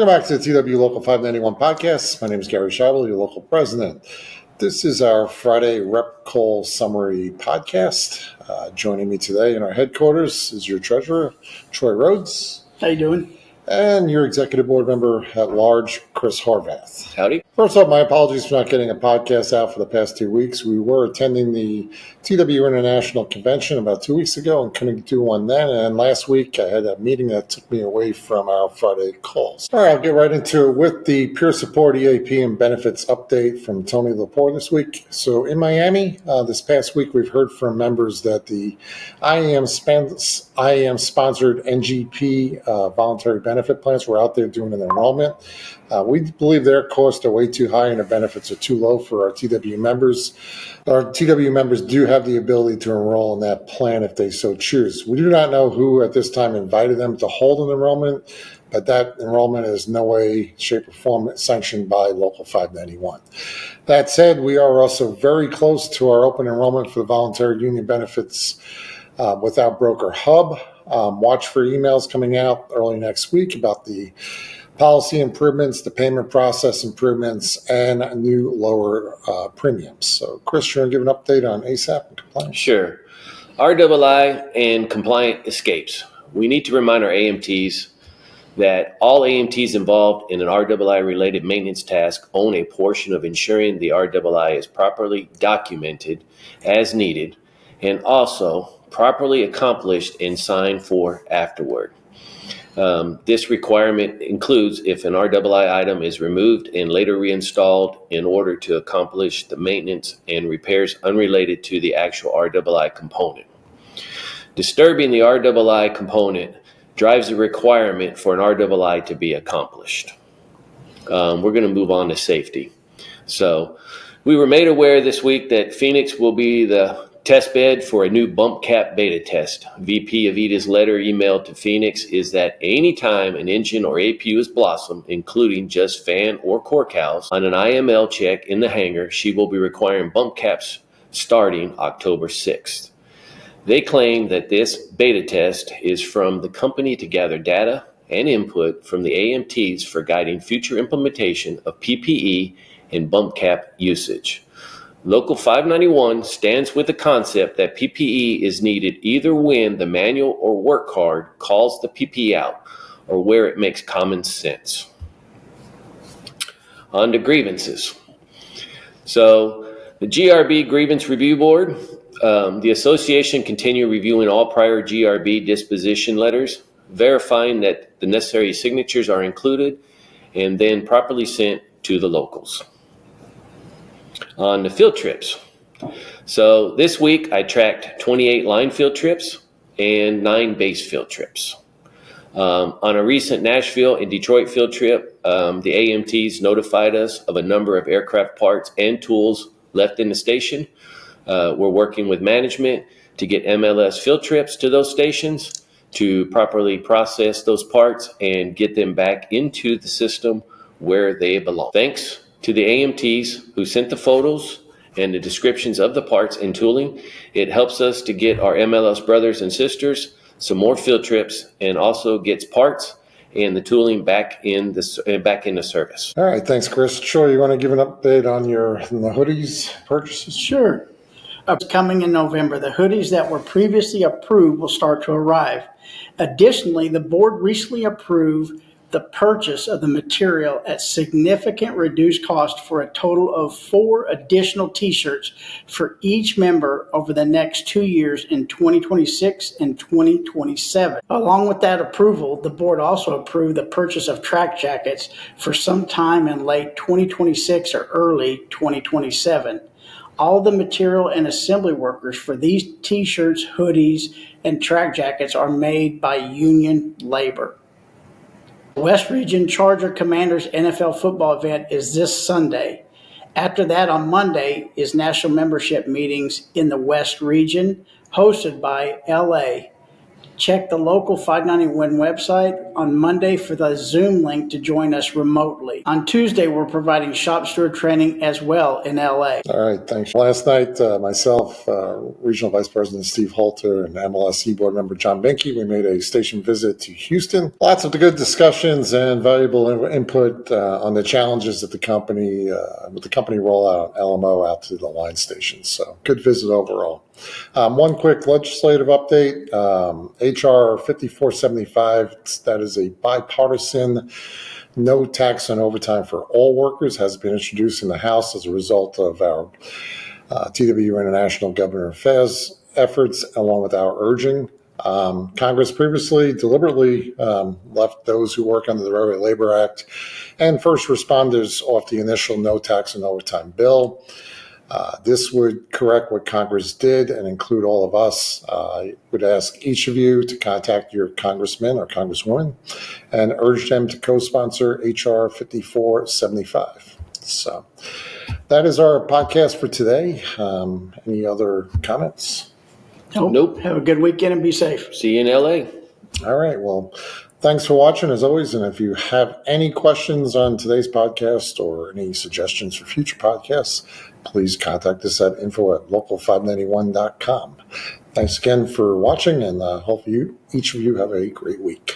Welcome back to the TW Local 591 podcast. My name is Gary Scheibel, your local president. This is our Friday Rep Call Summary podcast. Joining me today in our headquarters is your treasurer, Troy Rhodes. How you doing? And your executive board member at large, Chris Horvath. Howdy. First off, my apologies for not getting a podcast out for the past 2 weeks. We were attending the TW International Convention about 2 weeks ago and couldn't do one then. And last week, I had a meeting that took me away from our Friday calls. All right, I'll get right into it with the Peer Support EAP and Benefits update from Tony Lepore this week. So in Miami, this past week, we've heard from members that the IAM-sponsored NGP voluntary benefit plans were out there doing an enrollment. We believe their costs are way too high and their benefits are too low for our TW members. Our TW members do have the ability to enroll in that plan if they so choose. We do not know who at this time invited them to hold an enrollment, but that enrollment is no way, shape, or form sanctioned by Local 591. That said, we are also very close to our open enrollment for the voluntary union benefits without broker hub. Watch for emails coming out early next week about the policy improvements, the payment process improvements, and new lower premiums. So, Chris, you want to give an update on ASAP and compliance? Sure. RII and compliant escapes. We need to remind our AMTs that all AMTs involved in an RII-related maintenance task own a portion of ensuring the RII is properly documented as needed and also properly accomplished and signed for afterward. This requirement includes if an RII item is removed and later reinstalled in order to accomplish the maintenance and repairs unrelated to the actual RII component. Disturbing the RII component drives the requirement for an RII to be accomplished. We're going to move on to safety. So we were made aware this week that Phoenix will be the test bed for a new bump cap beta test. VP Avita's letter emailed to Phoenix is that anytime an engine or APU is blossomed, including just fan or core cows, on an IML check in the hangar, she will be requiring bump caps starting October 6th. They claim that this beta test is from the company to gather data and input from the AMTs for guiding future implementation of PPE and bump cap usage. Local 591 stands with the concept that PPE is needed either when the manual or work card calls the PPE out or where it makes common sense. On to grievances. So the GRB Grievance Review Board, the association continue reviewing all prior GRB disposition letters, verifying that the necessary signatures are included and then properly sent to the locals. On the field trips. So this week I tracked 28 line field trips and 9 base field trips. On a recent Nashville and Detroit field trip, the AMTs notified us of a number of aircraft parts and tools left in the station. We're working with management to get MLS field trips to those stations to properly process those parts and get them back into the system where they belong. Thanks to the AMTs who sent the photos and the descriptions of the parts and tooling. It helps us to get our MLS brothers and sisters some more field trips and also gets parts and the tooling back into service. All right, thanks, Chris. Troy, you want to give an update on the hoodies purchases? Sure. Coming in November, the hoodies that were previously approved will start to arrive. Additionally, the board recently approved the purchase of the material at significant reduced cost for a total of 4 additional t-shirts for each member over the next 2 years in 2026 and 2027. Along with that approval, the board also approved the purchase of track jackets for some time in late 2026 or early 2027. All the material and assembly workers for these t-shirts, hoodies, and track jackets are made by union labor. West Region Charger Commanders NFL football event is this Sunday. After that, on Monday, is national membership meetings in the West Region, hosted by LA. Check the local 591 website on Monday for the Zoom link to join us remotely. On Tuesday, we're providing shop steward training as well in LA. All right, thanks. Last night, myself, Regional Vice President Steve Holter, and MLSE Board Member John Binke, we made a station visit to Houston. Lots of good discussions and valuable input on the challenges that the company, with the company rollout LMO out to the line stations. So good visit overall. One quick legislative update, HR 5475, that is a bipartisan no tax on overtime for all workers, has been introduced in the House as a result of our TW International Government Affairs efforts, along with our urging. Congress previously deliberately left those who work under the Railway Labor Act and first responders off the initial no tax on overtime bill. This would correct what Congress did and include all of us. I would ask each of you to contact your congressman or congresswoman and urge them to co-sponsor HR 5475. So that is our podcast for today. Any other comments? Nope. Have a good weekend and be safe. See you in LA. All right. Well, thanks for watching as always. And if you have any questions on today's podcast or any suggestions for future podcasts, please contact us at info@local591.com. Thanks again for watching, and hope each of you have a great week.